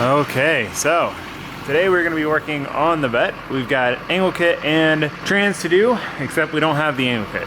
Okay, so today we're going to be working on the Vette. We've got angle kit and trans to do, except we don't have the angle kit.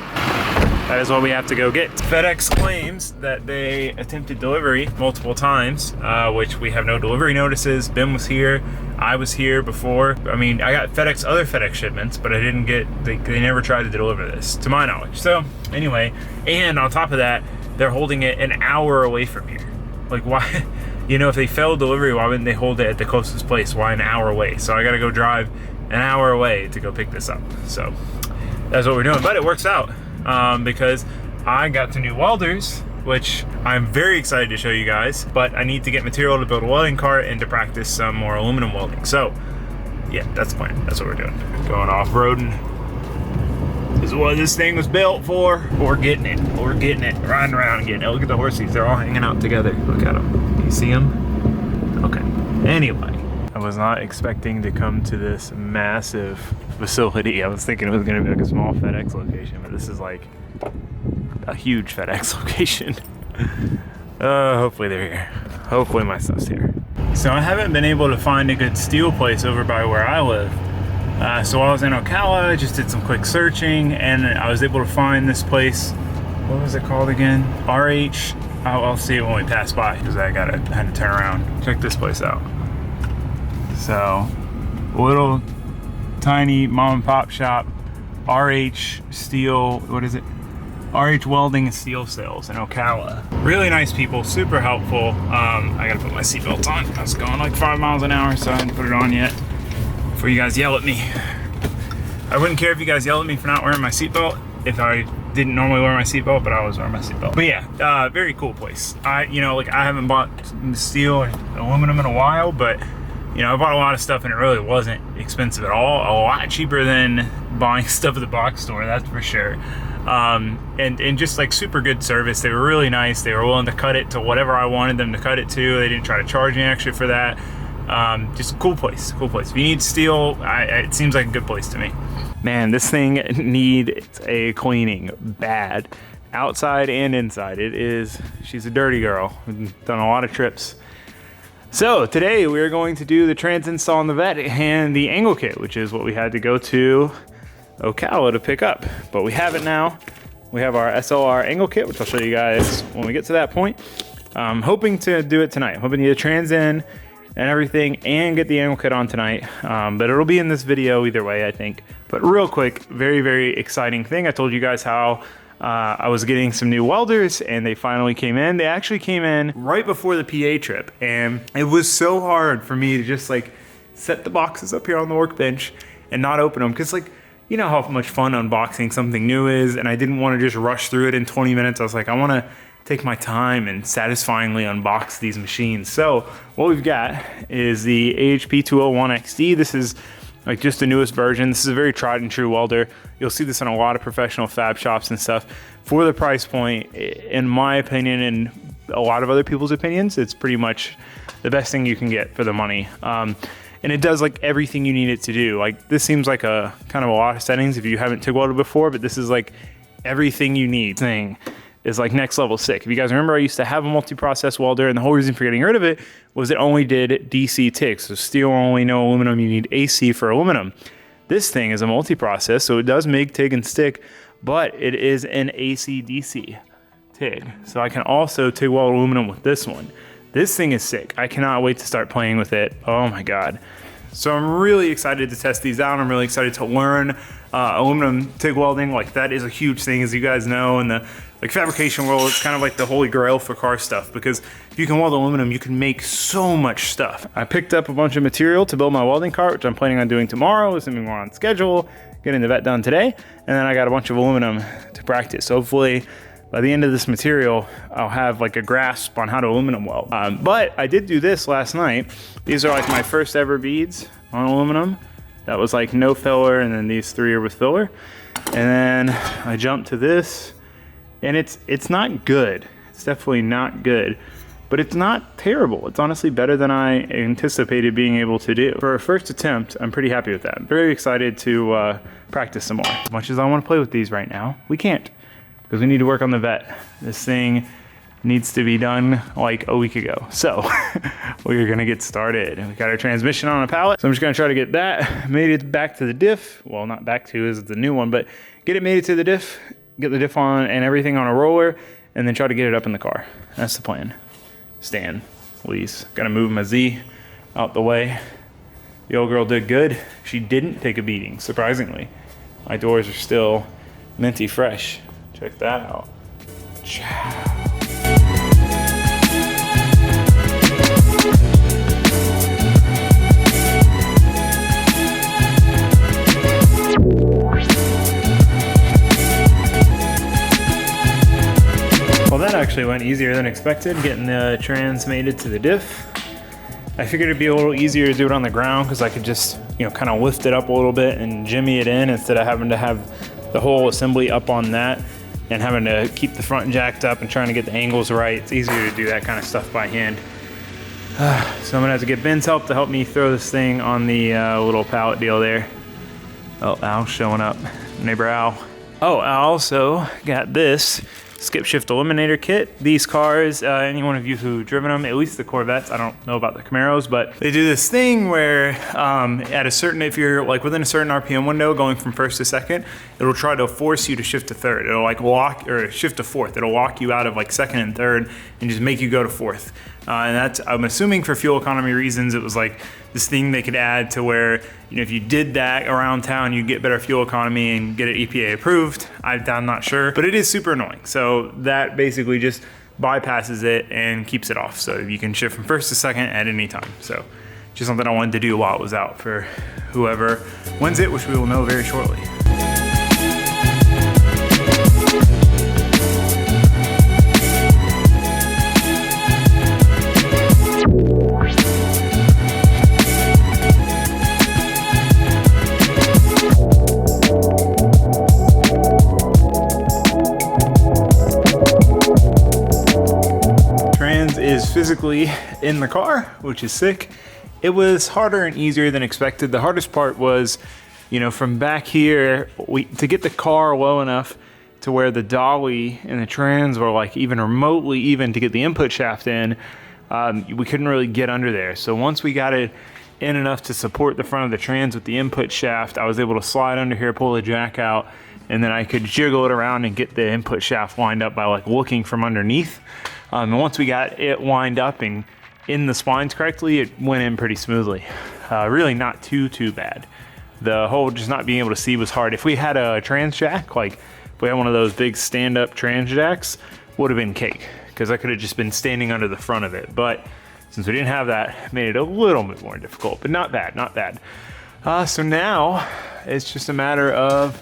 That is what we have to go get. FedEx claims that they attempted delivery multiple times, which we have no delivery notices. Ben was here, I was here before. I mean, I got other FedEx shipments, but I didn't get, they never tried to deliver this, to my knowledge. So anyway, and on top of that, they're holding it an hour away from here. Like, why? You know, if they failed delivery, why wouldn't they hold it at the closest place? Why an hour away? So I gotta go drive an hour away to go pick this up. So that's what we're doing, but it works out because I got some new welders, which I'm very excited to show you guys, but I need to get material to build a welding cart and to practice some more aluminum welding. So yeah, that's the plan. That's what we're doing. Going off-roading. This is what this thing was built for. We're getting it. We're getting it. Riding around and getting it. Look at the horsies. They're all hanging out together. Look at them. Do you see them? Okay. Anyway, I was not expecting to come to this massive facility. I was thinking it was going to be like a small FedEx location, but this is like a huge FedEx location. Hopefully they're here. Hopefully my stuff's here. So I haven't been able to find a good steel place over by where I live. So while I was in Ocala, I just did some quick searching and I was able to find this place. What was it called again? RH. I'll see it when we pass by because I had to turn around. Check this place out. So, little tiny mom and pop shop, RH Steel, what is it? RH Welding and Steel Sales in Ocala. Really nice people, super helpful. I gotta put my seatbelt on. I was going like 5 miles an hour, so I hadn't put it on yet before you guys yell at me. I wouldn't care if you guys yell at me for not wearing my seatbelt if I didn't normally wear my seatbelt, but I always wear my seatbelt. But yeah, very cool place. I haven't bought steel or aluminum in a while, but you know, I bought a lot of stuff and it really wasn't expensive at all. A lot cheaper than buying stuff at the box store, that's for sure. And just like super good service. They were really nice. They were willing to cut it to whatever I wanted them to cut it to. They didn't try to charge me extra for that. Just a cool place, cool place. If you need steel, it seems like a good place to me. Man, this thing needs a cleaning bad, outside and inside. She's a dirty girl. We've done a lot of trips. So today we're going to do the trans install on the Vette and the angle kit, which is what we had to go to Ocala to pick up. But we have it now. We have our SLR angle kit, which I'll show you guys when we get to that point. I'm hoping to do it tonight. I'm hoping to get the trans in and everything and get the angle kit on tonight. But it'll be in this video either way, I think. But real quick, very, very exciting thing. I told you guys how I was getting some new welders and they finally came in. They actually came in right before the PA trip. And it was so hard for me to just like set the boxes up here on the workbench and not open them. Cause like, you know how much fun unboxing something new is. And I didn't want to just rush through it in 20 minutes. I was like, I want to take my time and satisfyingly unbox these machines. So what we've got is the AHP 201XD. This is like just the newest version. This is a very tried and true welder. You'll see this in a lot of professional fab shops and stuff. For the price point, in my opinion and a lot of other people's opinions, it's pretty much the best thing you can get for the money. And it does like everything you need it to do. Like this seems like a kind of a lot of settings if you haven't TIG welded before, but this is like everything you need thing. Is like next level sick. If you guys remember, I used to have a multi-process welder and the whole reason for getting rid of it was it only did DC TIG. So steel only, no aluminum, you need AC for aluminum. This thing is a multi-process, so it does make TIG and stick, but it is an AC DC TIG. So I can also TIG weld aluminum with this one. This thing is sick. I cannot wait to start playing with it. Oh my God. So I'm really excited to test these out. I'm really excited to learn aluminum TIG welding. Like that is a huge thing, as you guys know, in the like fabrication world. It's kind of like the holy grail for car stuff because if you can weld aluminum, you can make so much stuff. I picked up a bunch of material to build my welding cart, which I'm planning on doing tomorrow, assuming we're on schedule, getting the Vette done today. And then I got a bunch of aluminum to practice. So hopefully by the end of this material, I'll have like a grasp on how to aluminum weld. But I did do this last night. These are like my first ever beads on aluminum. That was like no filler, and then these 3 are with filler. And then I jumped to this, and it's not good. It's definitely not good, but it's not terrible. It's honestly better than I anticipated being able to do. For a first attempt, I'm pretty happy with that. I'm very excited to practice some more. As much as I want to play with these right now, we can't because we need to work on the Vette. This thing needs to be done like a week ago. So we're gonna get started. We got our transmission on a pallet. So I'm just gonna try to get that, made it back to the diff. Well, not back to, is the new one, but get it made it to the diff, get the diff on and everything on a roller, and then try to get it up in the car. That's the plan. Stan, please. Gotta move my Z out the way. The old girl did good. She didn't take a beating, surprisingly. My doors are still minty fresh. Check that out. Ciao. Well, that actually went easier than expected, getting the trans mated to the diff. I figured it'd be a little easier to do it on the ground because I could just, you know, kind of lift it up a little bit and jimmy it in instead of having to have the whole assembly up on that and having to keep the front jacked up and trying to get the angles right. It's easier to do that kind of stuff by hand. So I'm gonna have to get Ben's help to help me throw this thing on the little pallet deal there. Oh, Al's showing up. Neighbor Al. Oh, I also got this skip shift eliminator kit. These cars, any one of you who've driven them, at least the Corvettes, I don't know about the Camaros, but they do this thing where at a certain, if you're like within a certain RPM window going from first to second, it'll try to force you to shift to third. It'll like lock, or shift to fourth. It'll lock you out of like second and third and just make you go to fourth. And that's, I'm assuming for fuel economy reasons, it was like this thing they could add to where, you know, if you did that around town, you'd get better fuel economy and get it EPA approved. I'm not sure, but it is super annoying. So that basically just bypasses it and keeps it off. So you can shift from first to second at any time. So just something I wanted to do while it was out for whoever wins it, which we will know very shortly. Physically in the car, which is sick. It was harder and easier than expected. The hardest part was, you know, from back here, to get the car low enough to where the dolly and the trans were like even remotely even to get the input shaft in, we couldn't really get under there. So once we got it in enough to support the front of the trans with the input shaft, I was able to slide under here, pull the jack out, and then I could jiggle it around and get the input shaft lined up by like looking from underneath. And once we got it wind up and in the splines correctly, it went in pretty smoothly. Really not too bad. The whole just not being able to see was hard. If we had a trans jack, like if we had one of those big stand-up trans jacks, would have been cake, because I could have just been standing under the front of it. But since we didn't have that, it made it a little bit more difficult, but not bad, not bad. So now it's just a matter of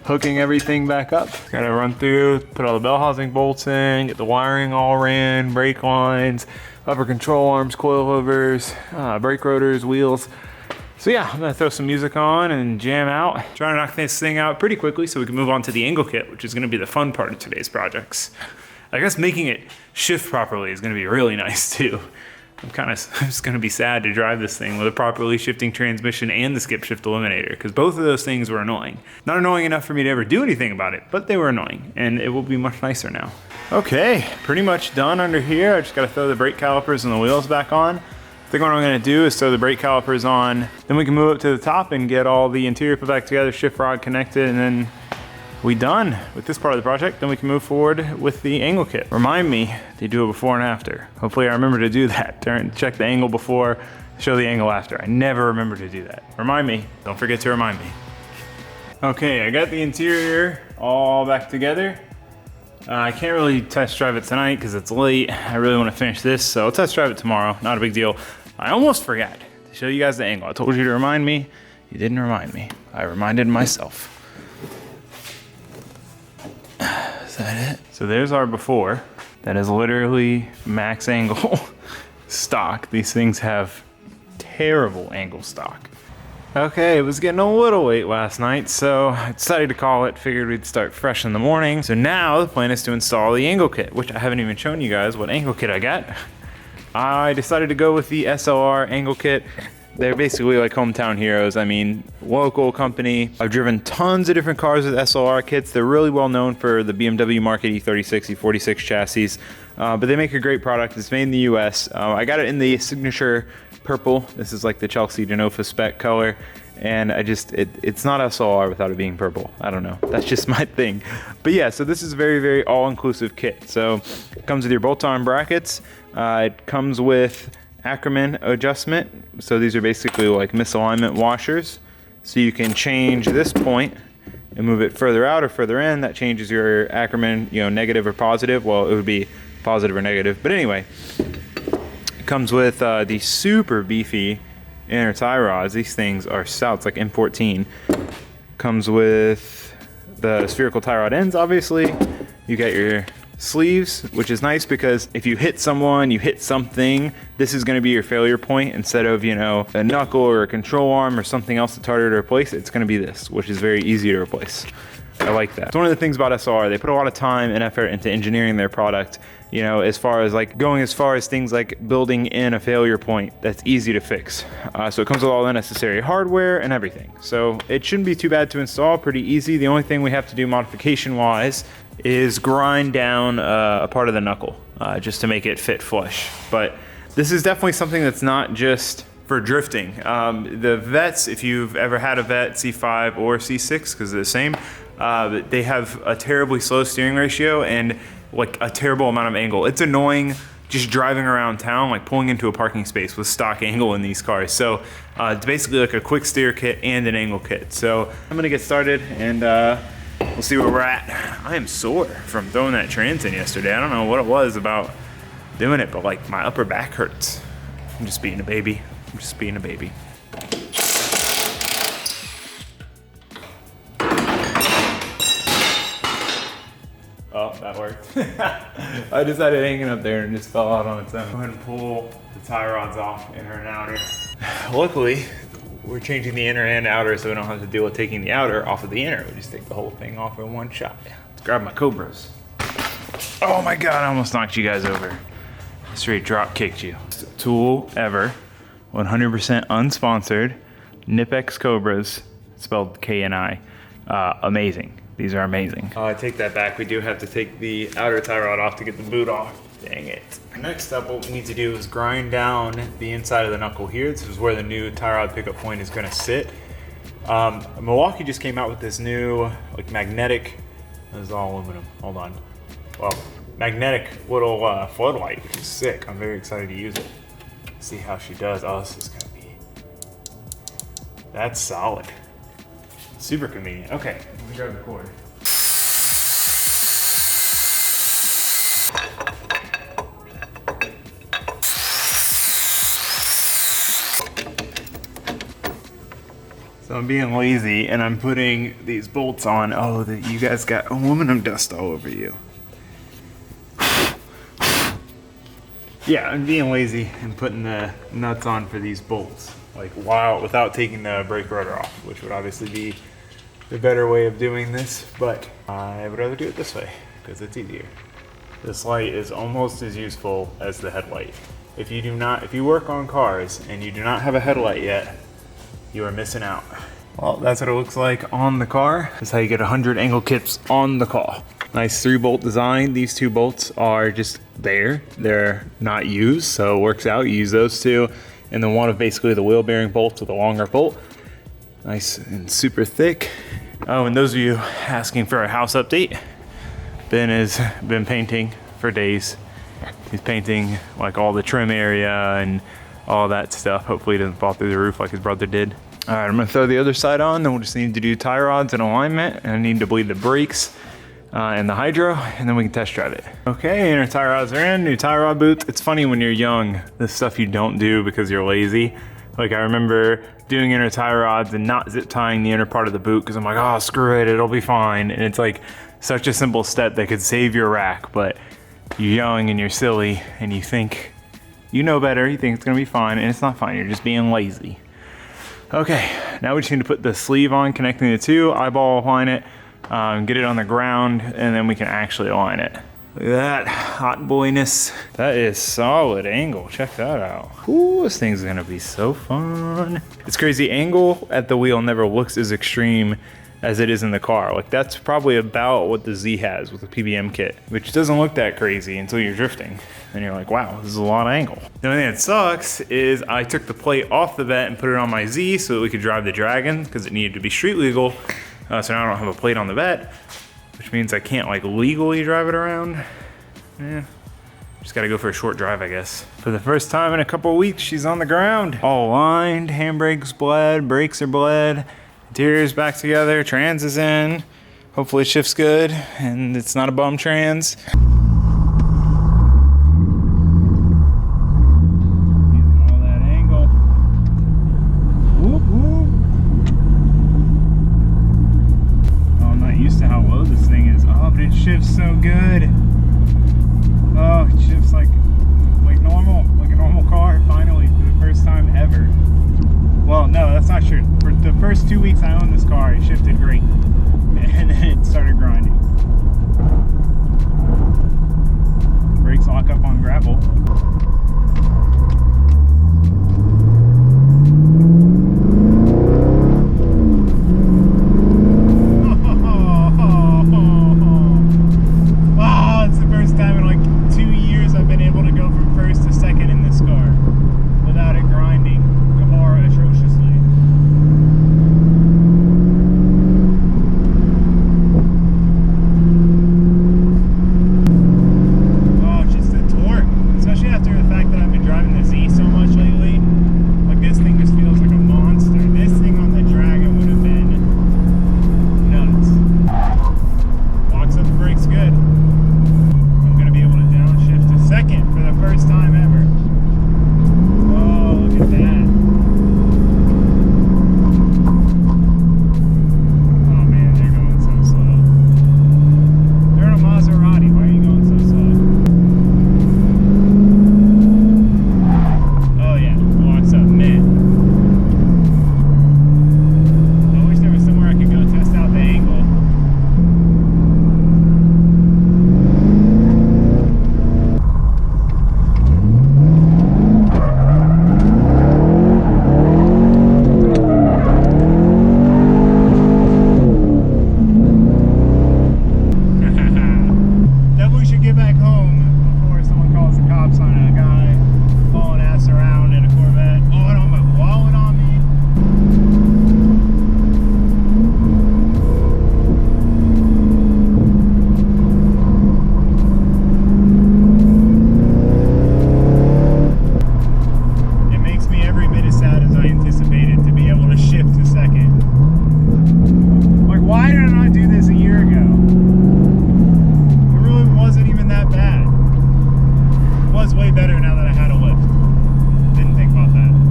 hooking everything back up. Gotta run through, put all the bell housing bolts in, get the wiring all ran, brake lines, upper control arms, coilovers, brake rotors, wheels. So yeah, I'm gonna throw some music on and jam out. Trying to knock this thing out pretty quickly so we can move on to the angle kit, which is gonna be the fun part of today's projects. I guess making it shift properly is gonna be really nice too. I'm just gonna be sad to drive this thing with a properly shifting transmission and the skip shift eliminator, because both of those things were annoying. Not annoying enough for me to ever do anything about it, but they were annoying, and it will be much nicer now. Okay, pretty much done under here. I just gotta throw the brake calipers and the wheels back on. I think what I'm gonna do is throw the brake calipers on, then we can move up to the top and get all the interior put back together, shift rod connected, and then we done with this part of the project. Then we can move forward with the angle kit. Remind me to do a before and after. Hopefully I remember to do that. Check the angle before, show the angle after. I never remember to do that. Remind me, don't forget to remind me. Okay, I got the interior all back together. I can't really test drive it tonight because it's late. I really want to finish this, so I'll test drive it tomorrow. Not a big deal. I almost forgot to show you guys the angle. I told you to remind me. You didn't remind me. I reminded myself. Is that it? So there's our before. That is literally max angle stock. These things have terrible angle stock. Okay, it was getting a little late last night, so I decided to call it, figured we'd start fresh in the morning. So now the plan is to install the angle kit, which I haven't even shown you guys what angle kit I got. I decided to go with the SLR angle kit. They're basically like hometown heroes. I mean, local company. I've driven tons of different cars with SLR kits. They're really well known for the BMW Market E36, E46 chassis. but they make a great product. It's made in the US. I got it in the signature purple. This is like the Chelsea Genofa spec color. And it's not SLR without it being purple. I don't know, that's just my thing. But yeah, so this is a very, very all-inclusive kit. So it comes with your bolt-on brackets. It comes with Ackerman Adjustment. So these are basically like misalignment washers. So you can change this point and move it further out or further in. That changes your Ackerman, you know, negative or positive. Well, it would be positive or negative. But anyway, it comes with the super beefy inner tie rods. These things are stout. It's like M14. Comes with the spherical tie rod ends, obviously. You got your sleeves, which is nice because if you hit someone, you hit something, this is going to be your failure point instead of, you know, a knuckle or a control arm or something else that's harder to replace. It's going to be this, which is very easy to replace. I like that. It's one of the things about SLR. They put a lot of time and effort into engineering their product, you know, as far as like going as far as things like building in a failure point that's easy to fix. So it comes with all the necessary hardware and everything. So it shouldn't be too bad to install, pretty easy. The only thing we have to do modification wise is grind down a part of the knuckle just to make it fit flush. But this is definitely something that's not just for drifting. The Vettes, if you've ever had a Vette C5 or C6, because they're the same, they have a terribly slow steering ratio and like a terrible amount of angle. It's annoying just driving around town, like pulling into a parking space with stock angle in these cars. So it's basically like a quick steer kit and an angle kit. So I'm gonna get started and we'll see where we're at. I am sore from throwing that trans in yesterday. I don't know what it was about doing it, but like my upper back hurts. I'm just being a baby. I'm just being a baby. Oh, that worked. I just had it hanging up there and it just fell out on its own. Go ahead and pull the tie rods off, inner and outer. Luckily, we're changing the inner and outer so we don't have to deal with taking the outer off of the inner. We just take the whole thing off in one shot. Let's grab my Cobras. Oh my God, I almost knocked you guys over. Straight drop kicked you. Tool ever, 100% unsponsored, Nipex Cobras, spelled K-N-I. Amazing. These are amazing. I take that back. We do have to take the outer tie rod off to get the boot off. Dang it. Next up, what we need to do is grind down the inside of the knuckle here. This is where the new tie rod pickup point is gonna sit. Milwaukee just came out with this new like magnetic, this is all aluminum, hold on. Well, magnetic little floodlight, which is sick. I'm very excited to use it. See how she does. Oh, this is gonna be, that's solid. Super convenient. Okay, let me grab the cord. So I'm being lazy and I'm putting these bolts on. Oh, you guys got aluminum dust all over you. Yeah, I'm being lazy and putting the nuts on for these bolts, like without taking the brake rotor off, which would obviously be the better way of doing this, but I would rather do it this way because it's easier. This light is almost as useful as the headlight. If you work on cars and you do not have a headlight yet, you are missing out. Well, that's what it looks like on the car. That's how you get 100 angle kits on the car. Nice 3-bolt design. These 2 bolts are just there. They're not used, so it works out. You use those 2. And then one of basically the wheel bearing bolts with a longer bolt. Nice and super thick. Oh, and those of you asking for a house update, Ben has been painting for days. He's painting like all the trim area and all that stuff. Hopefully it doesn't fall through the roof like his brother did. All right, I'm gonna throw the other side on, then we'll just need to do tie rods and alignment, and I need to bleed the brakes and the hydro, and then we can test drive it. Okay, inner tie rods are in, new tie rod boots. It's funny when you're young, the stuff you don't do because you're lazy. Like I remember doing inner tie rods and not zip tying the inner part of the boot because I'm like, oh, screw it, it'll be fine. And it's like such a simple step that could save your rack, but you're young and you're silly and you think you know better, you think it's gonna be fine, and it's not fine, you're just being lazy. Okay, now we just need to put the sleeve on, connecting the 2, eyeball align it, get it on the ground, and then we can actually align it. Look at that hot boyness. That is solid angle, check that out. Ooh, this thing's gonna be so fun. It's crazy, angle at the wheel never looks as extreme as it is in the car. Like that's probably about what the Z has with the PBM kit, which doesn't look that crazy until you're drifting. And you're like, wow, this is a lot of angle. The only thing that sucks is I took the plate off the Vette and put it on my Z so that we could drive the Dragon because it needed to be street legal. So now I don't have a plate on the Vette, which means I can't like legally drive it around. Yeah. Just gotta go for a short drive, I guess. For the first time in a couple of weeks, she's on the ground. All aligned, handbrakes bled, brakes are bled, interior's back together, trans is in. Hopefully it shifts good and it's not a bum trans. Getting all that angle. Whoop, whoop. Oh, I'm not used to how low this thing is. Oh, but it shifts so good. Oh, it shifts like normal, like a normal car, finally, for the first time ever. Well, no, that's not true. For the first 2 weeks I owned this car, it shifted great. And then it started grinding. Brakes lock up on gravel.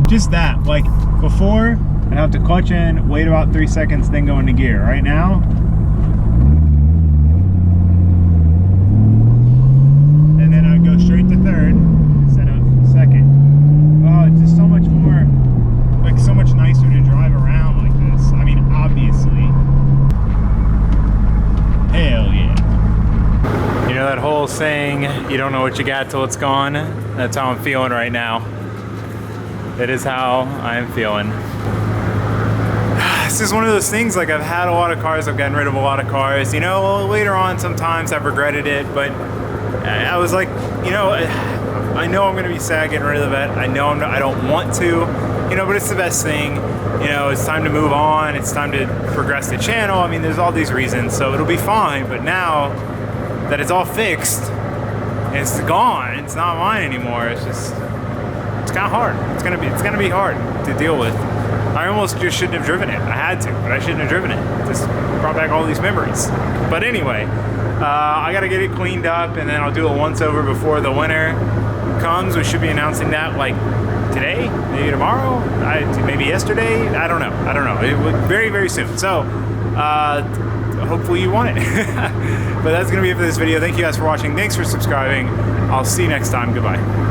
Just that, like before I'd have to clutch in, wait about 3 seconds, then go into gear. Right now, and then I'd go straight to third instead of second. Oh, it's just so much more, like so much nicer to drive around like this. I mean, obviously. Hell yeah. You know that whole saying, you don't know what you got till it's gone? That's how I'm feeling right now. That is how I'm feeling. This is one of those things, like I've had a lot of cars, I've gotten rid of a lot of cars. You know, later on sometimes I've regretted it, but I was like, you know, I know I'm gonna be sad getting rid of the Vette. I know I don't want to, you know, but it's the best thing. You know, it's time to move on. It's time to progress the channel. I mean, there's all these reasons, so it'll be fine. But now that it's all fixed, and it's gone, it's not mine anymore. It's kind of hard. It's gonna be hard to deal with. I almost just shouldn't have driven it. I had to, but I shouldn't have driven it. Just brought back all these memories. But anyway, I gotta get it cleaned up, and then I'll do it once over before the winter comes. We should be announcing that like today, maybe tomorrow, maybe yesterday. I don't know. It was very, very soon. So hopefully you want it. But that's gonna be it for this video. Thank you guys for watching. Thanks for subscribing. I'll see you next time. Goodbye.